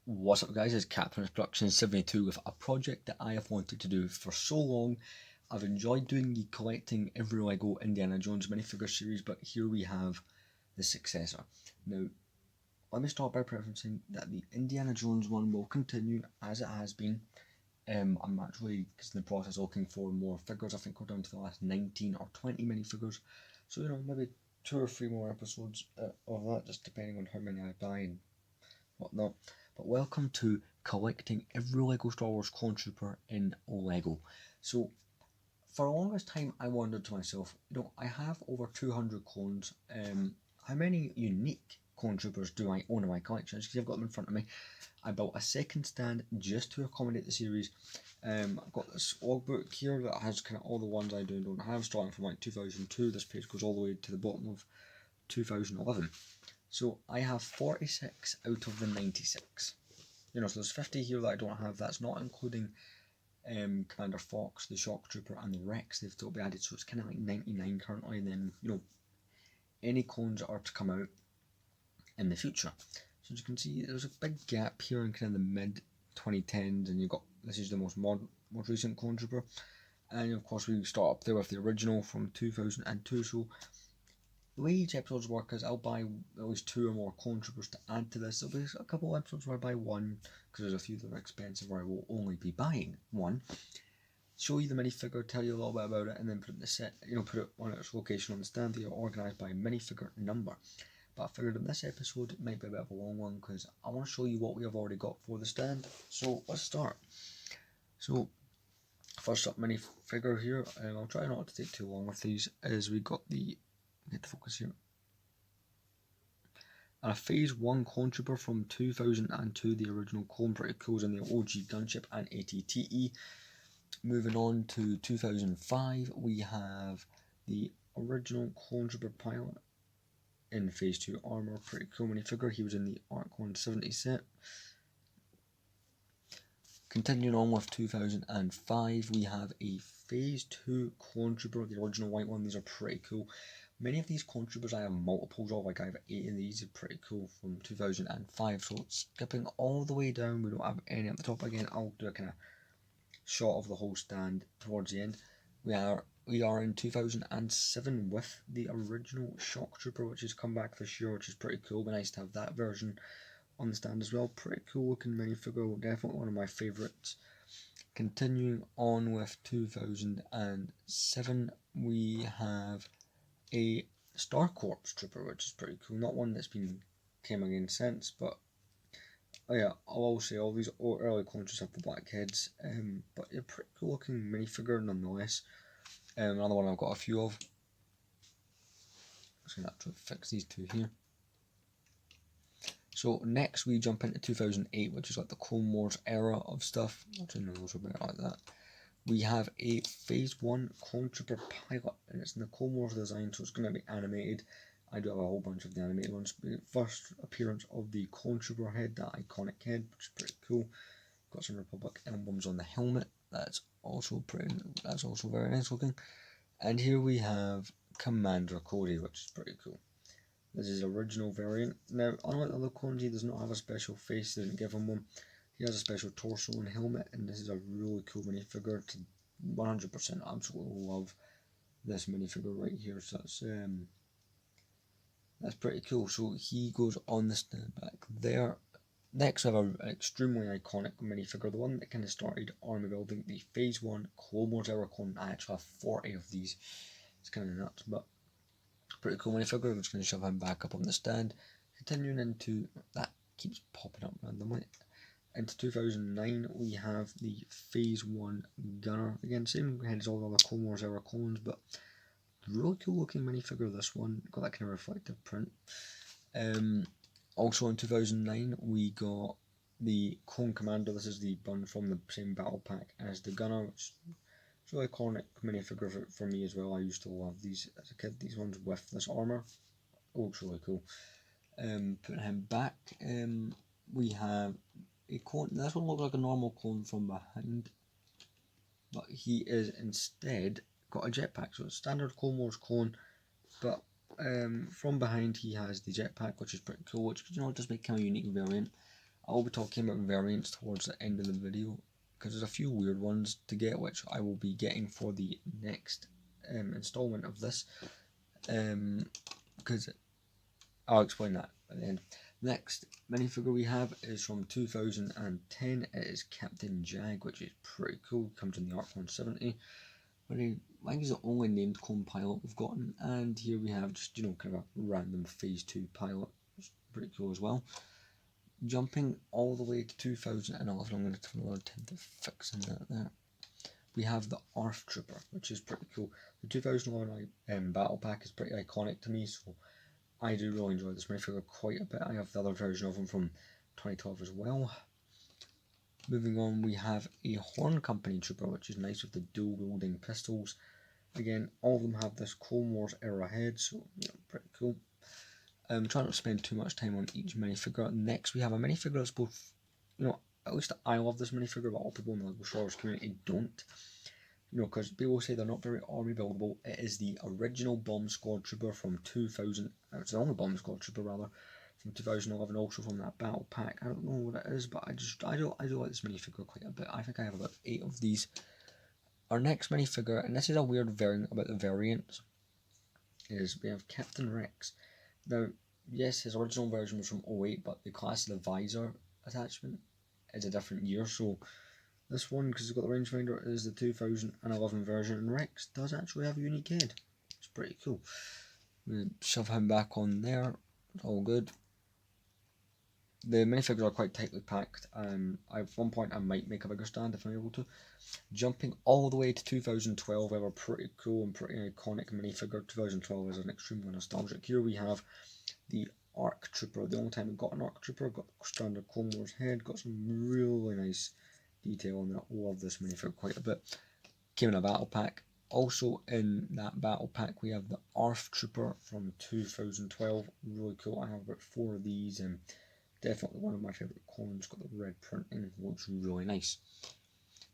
What's up guys, it's Captain Production 72 with a project that I have wanted to do for so long. I've enjoyed doing the Collecting Everywhere I Go Indiana Jones minifigure series, but here we have the successor. Now, let me start by preferencing that the Indiana Jones one will continue as it has been. I'm actually in the process looking for more figures. I think we're down to the last 19 or 20 minifigures. So, maybe 2 or 3 more episodes of that, just depending on how many I buy and whatnot. But welcome to collecting every Lego Star Wars clone trooper in Lego. So for the longest time I wondered to myself, I have over 200 clones. How many unique clone troopers do I own in my collection? Because I've got them in front of me. I built a second stand just to accommodate the series. I've got this logbook here that has kind of all the ones I do and don't have, starting from like 2002. This page goes all the way to the bottom of 2011. So I have 46 out of the 96. So there's 50 here that I don't have. That's not including Commander Fox, the Shock Trooper, and the Rex. They've still been added, so it's kind of like 99 currently. And then any clones that are to come out in the future. So as you can see, there's a big gap here in kind of the mid 2010s, and this is the most recent clone trooper. And of course we start up there with the original from 2002. So the way each episodes work is I'll buy at least 2 or more clone troopers to add to this. There'll be a couple of episodes where I buy 1, because there's a few that are expensive where I will only be buying 1. Show you the minifigure, tell you a little bit about it, and then put it in the set. Put it on its location on the stand. They are organised by minifigure number. But I figured in this episode it might be a bit of a long one because I want to show you what we have already got for the stand. So let's start. So first up minifigure here, I'll try not to take too long with these, is we got the, get the focus here, and a Phase 1 clone trooper from 2002, the original clone, pretty cool, in the OG gunship and ATTE. Moving on to 2005, we have the original clone trooper pilot in Phase 2 armour, pretty cool minifigure. He was in the Arc 170 set. Continuing on with 2005, we have a Phase 2 clone trooper, the original white one. These are pretty cool. Many of these clone troopers I have multiples of, like I have 8 of these, are pretty cool from 2005. So skipping all the way down, we don't have any at the top again. I'll do a kind of shot of the whole stand towards the end. We are in 2007 with the original Shock Trooper, which has come back this year, which is pretty cool. It'd be nice to have that version on the stand as well. Pretty cool looking minifigure, definitely one of my favourites. Continuing on with 2007, we have a Star Corps Trooper, which is pretty cool. Not one that's came again since, but yeah, I'll also say all these early clones just have the black heads, but a pretty cool looking minifigure nonetheless. Another one I've got a few of. So I'm going to fix these 2 here. So next we jump into 2008, which is like the Clone Wars era of stuff. Actually, no, those are better like that. We have a Phase 1 Clone Trooper pilot, and it's in the Clone Wars design, so it's going to be animated. I do have a whole bunch of the animated ones. First appearance of the Clone Trooper head, that iconic head, which is pretty cool. Got some Republic emblems on the helmet. That's also very nice looking. And here we have Commander Cody, which is pretty cool. This is original variant. Now, unlike the other clones, he does not have a special face. They didn't give him one. He has a special torso and helmet, and this is a really cool minifigure. To 100% absolutely love this minifigure right here. So that's pretty cool. So he goes on the stand back there. Next, I have an extremely iconic minifigure, the one that kind of started army building, the Phase 1 Clone Wars era clone. I actually have 40 of these. It's kind of nuts, but pretty cool minifigure. I'm just going to shove him back up on the stand. Continuing into, that keeps popping up randomly. Into 2009, we have the Phase 1 Gunner. Again, same head as all the other Clone Wars era clones, but really cool looking minifigure, this one. Got that kind of reflective print. Also in 2009, we got the Clone Commander. This is the one from the same battle pack as the Gunner, which is really iconic minifigure for me as well. I used to love these as a kid, these ones with this armour. Looks really cool. Putting him back, we have a clone. This one looks like a normal clone from behind, but he is instead got a jetpack. So it's standard Clone Wars clone, but from behind he has the jetpack, which is pretty cool, which does make kind of a unique variant. I will be talking about variants towards the end of the video, because there's a few weird ones to get, which I will be getting for the next installment of this, because I'll explain that at the end. Next minifigure we have is from 2010. It is Captain Jag, which is pretty cool. Comes in the Arc 170. But I think he's the only named clone pilot we've gotten. And here we have just, kind of a random Phase 2 pilot. It's pretty cool as well. Jumping all the way to 2011, I'm going to take another attempt at fixing that there. We have the ARF Trooper, which is pretty cool. The 2011 battle pack is pretty iconic to me, so I do really enjoy this minifigure quite a bit. I have the other version of him from 2012 as well. Moving on, we have a Horn Company Trooper, which is nice with the dual wielding pistols. Again, all of them have this Clone Wars era head, so pretty cool. I'm trying not to spend too much time on each minifigure. Next, we have a minifigure that's both, at least I love this minifigure, but all people in the LEGO Star Wars community don't. Because people say they're not very army buildable. It is the original Bomb Squad Trooper from 2000. It's the only Bomb Squad Trooper rather from 2011. Also from that battle pack. I don't know what it is, but I do like this minifigure quite a bit. I think I have about 8 of these. Our next minifigure, and this is a weird variant about the variants, is we have Captain Rex. Now, yes, his original version was from 08, but the class of the visor attachment is a different year, so this one, because it's got the rangefinder, is the 2011 version, and Rex does actually have a unique head. It's pretty cool. We shove him back on there. It's all good. The minifigures are quite tightly packed. At one point I might make a bigger stand if I'm able to. Jumping all the way to 2012, we have a pretty cool and pretty iconic minifigure. 2012 is an extremely nostalgic. Here we have the ARC Trooper. The only time we got an ARC Trooper, got the standard Clone Wars head, got some really nice detail on that. Love this minifigure quite a bit. Came in a battle pack. Also in that battle pack we have the ARF Trooper from 2012. Really cool. I have about 4 of these, and definitely one of my favourite clones. Got the red printing, looks really nice.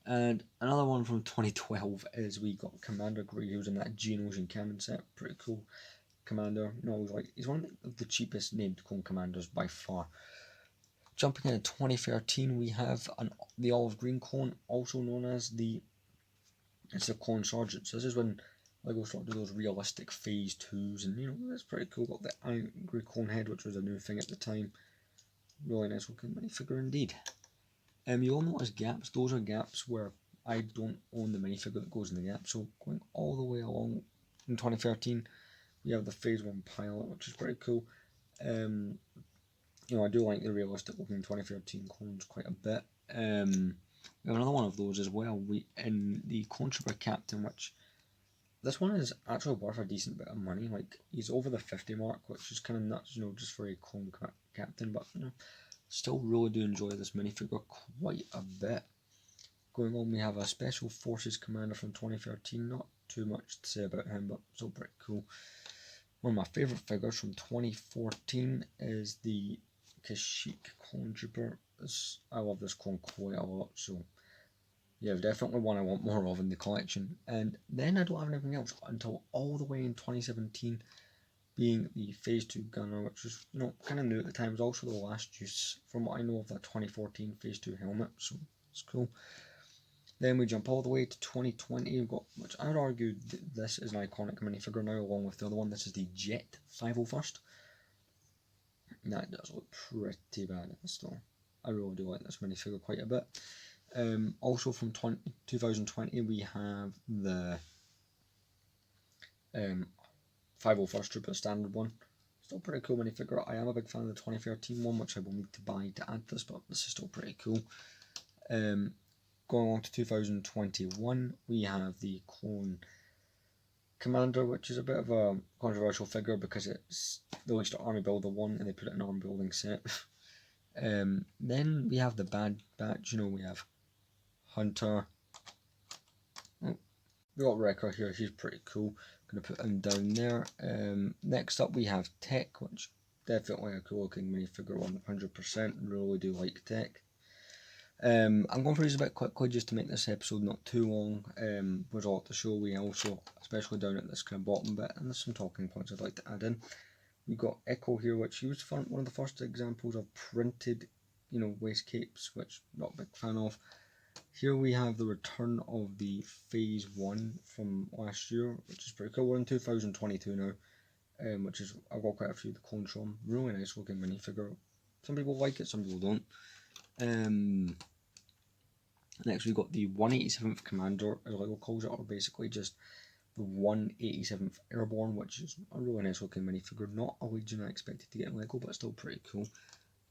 And another one from 2012 is we got Commander Grey, who's in that Geonosian cannon set. Pretty cool commander. He's one of the cheapest named clone commanders by far. Jumping into 2013, we have the olive green clone, also known as the clone sergeant. So this is when LEGO started to do those realistic Phase 2s, and that's pretty cool. Got the angry clone head, which was a new thing at the time. Really nice looking minifigure indeed. You all notice gaps. Those are gaps where I don't own the minifigure that goes in the gap. So going all the way along in 2013, we have the Phase 1 pilot, which is pretty cool. I do like the realistic looking 2013 clones quite a bit. We have another one of those as well. In the Clone Trooper Captain, which this one is actually worth a decent bit of money. Like, he's over the 50 mark, which is kind of nuts, just for a clone captain. But still really do enjoy this minifigure quite a bit. Going on, we have a Special Forces Commander from 2013. Not too much to say about him, but still pretty cool. One of my favourite figures from 2014 is the Kashyyyk Clone Trooper. I love this clone quite a lot, so yeah, definitely one I want more of in the collection. And then I don't have anything else until all the way in 2017, being the Phase 2 Gunner, which was kind of new at the time. It was also the last use, from what I know, of that 2014 Phase 2 helmet, so it's cool. Then we jump all the way to 2020, we've got, which I would argue this is an iconic minifigure now, along with the other one. This is the Jet 501st. That does look pretty badass though. I really do like this minifigure quite a bit. Also from 2020 we have the 501st Trooper, standard one. Still pretty cool minifigure. I am a big fan of the 2013 one, which I will need to buy to add this, but this is still pretty cool. Going on to 2021, we have the Clone Commander, which is a bit of a controversial figure because it's the least Army Builder one, and they put it in an army building set. Then we have the Bad Batch. We have Hunter. Oh, we got Wrecker here. He's pretty cool. Gonna put him down there. Next up we have Tech, which definitely a cool looking minifigure, 100%. Really do like Tech. I'm going through these a bit quickly just to make this episode not too long. There's a lot to show. We also, especially down at this kind of bottom bit, and there's some talking points I'd like to add in. We've got Echo here, which he was one of the first examples of printed waist capes, which I'm not a big fan of. Here we have the return of the Phase 1 from last year, which is pretty cool. We're in 2022 now, which is, I've got quite a few of the clones from. Really nice looking minifigure. Some people like it, some people don't. Next we got the 187th Commander, as Lego calls it, or basically just the 187th Airborne, which is a really nice looking minifigure. Not a Legion I expected to get in Lego, but still pretty cool.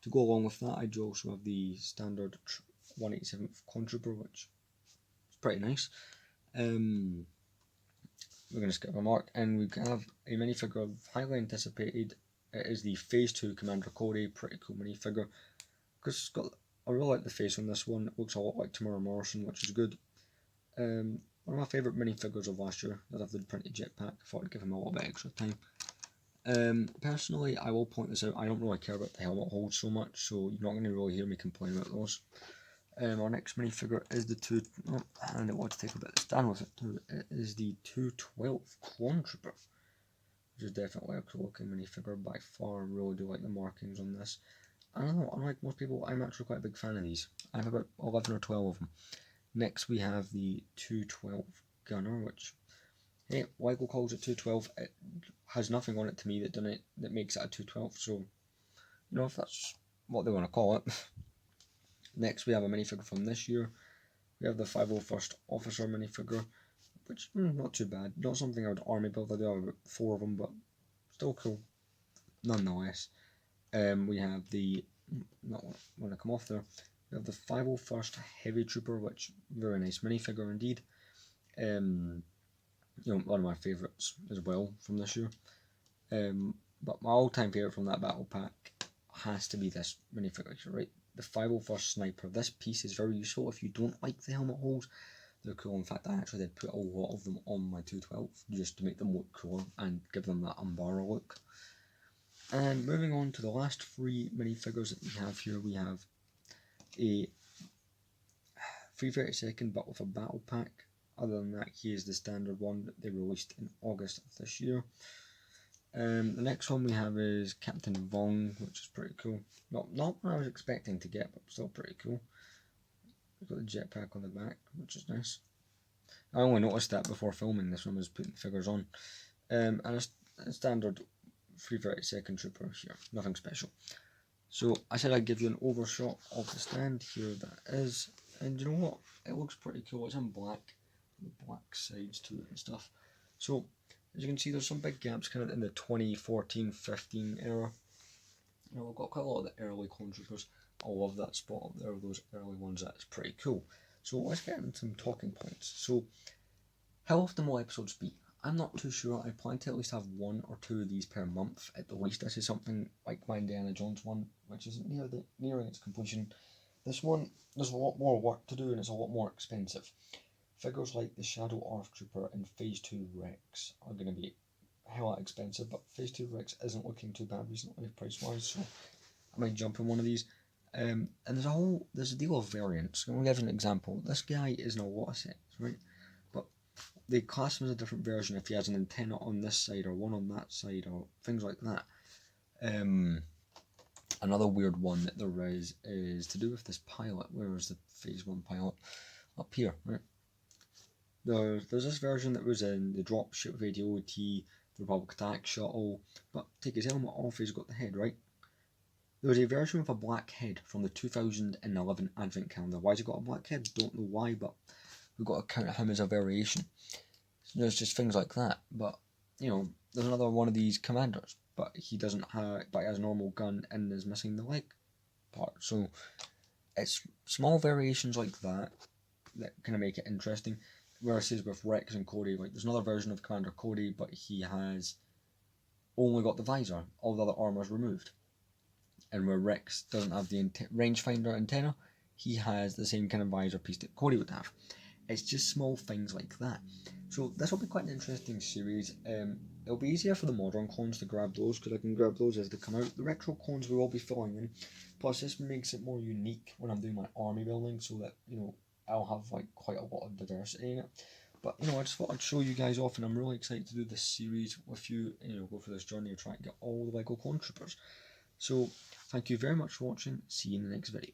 To go along with that, I do also have the standard 187th Controoper, which is pretty nice. We're going to skip a mark, and we have a minifigure of highly anticipated. It is the Phase 2 Commander Cody, pretty cool minifigure, because it's got, I really like the face on this one. It looks a lot like Tamara Morrison, which is good. One of my favourite minifigures of last year. I'd have the printed jetpack. I thought I'd give him a little bit extra time. Personally, I will point this out, I don't really care about the helmet holes so much, so you're not going to really hear me complain about those. Our next minifigure is the and it will take a bit to stand with it too. It is the 212 Clone Trooper, which is definitely a cool looking minifigure by far. I really do like the markings on this. I don't know, unlike most people, I'm actually quite a big fan of these. I have about 11 or 12 of them. Next we have the 212 Gunner, which, hey, Lego calls it 212. It has nothing on it to me that makes it a 212, so, if that's what they want to call it. Next we have a minifigure from this year. We have the 501st Officer minifigure, which, not too bad. Not something I would army build. I do have about 4 of them, but still cool, nonetheless. We have the, not want to come off there, we have the 501st Heavy Trooper, which very nice minifigure indeed. One of my favourites as well from this year. But my all-time favourite from that battle pack has to be this minifigure here, right? The 501st Sniper. This piece is very useful if you don't like the helmet holes. They're cool. In fact, I actually did put a lot of them on my 212 just to make them look cooler and give them that Umbara look. And moving on to the last 3 minifigures that we have here, we have a 332nd but with a battle pack. Other than that, he is the standard one that they released in August of this year. The next one we have is Captain Vong, which is pretty cool. Not what I was expecting to get, but still pretty cool. We've got the jetpack on the back, which is nice. I only noticed that before filming this one, was putting figures on. And a standard 332nd Trooper here, nothing special. So I said I'd give you an overshot of the stand. Here that is, and you know what? It looks pretty cool. It's in black, the black sides to it and stuff. So as you can see, there's some big gaps kind of in the 2014-15 era. We've got quite a lot of the early Clone Troopers. I love that spot up there, those early ones. That's pretty cool. So let's get into some talking points. So how often will episodes be? I'm not too sure. I plan to at least have 1 or 2 of these per month at the least. This is something like my Indiana Jones one, which is nearing its completion. This one, there's a lot more work to do and it's a lot more expensive. Figures like the Shadow Earth Trooper and Phase 2 Rex are going to be hella expensive, but Phase 2 Rex isn't looking too bad recently price wise, so I might jump in one of these. And there's a deal of variance. I'm going to give you an example. This guy is in a lot of sets, right? But they class him as a different version if he has an antenna on this side or one on that side or things like that. Another weird one that there is to do with this pilot. Where is the Phase 1 pilot? Up here, right? There's this version that was in the dropship with ADOT, the Republic Attack Shuttle, but take his helmet off, he's got the head, right? There was a version with a black head from the 2011 Advent Calendar. Why's he got a black head? Don't know why, but we've got to count him as a variation. So there's just things like that, but, there's another one of these commanders, but he doesn't have, but he has a normal gun and is missing the leg part. So it's small variations like that kind of make it interesting. Versus with Rex and Cody, like there's another version of Commander Cody, but he has only got the visor, all the other armor's removed. And where Rex doesn't have the rangefinder antenna, he has the same kind of visor piece that Cody would have. It's just small things like that. So this will be quite an interesting series. It'll be easier for the modern clones to grab those, because I can grab those as they come out. The retro clones we will be filling in. Plus this makes it more unique when I'm doing my army building, so that, I'll have like quite a lot of diversity in it. But I just thought I'd show you guys off, and I'm really excited to do this series with you, and go for this journey of trying to get all the Lego Clone Troopers. So Thank you very much for watching. See you in the next video.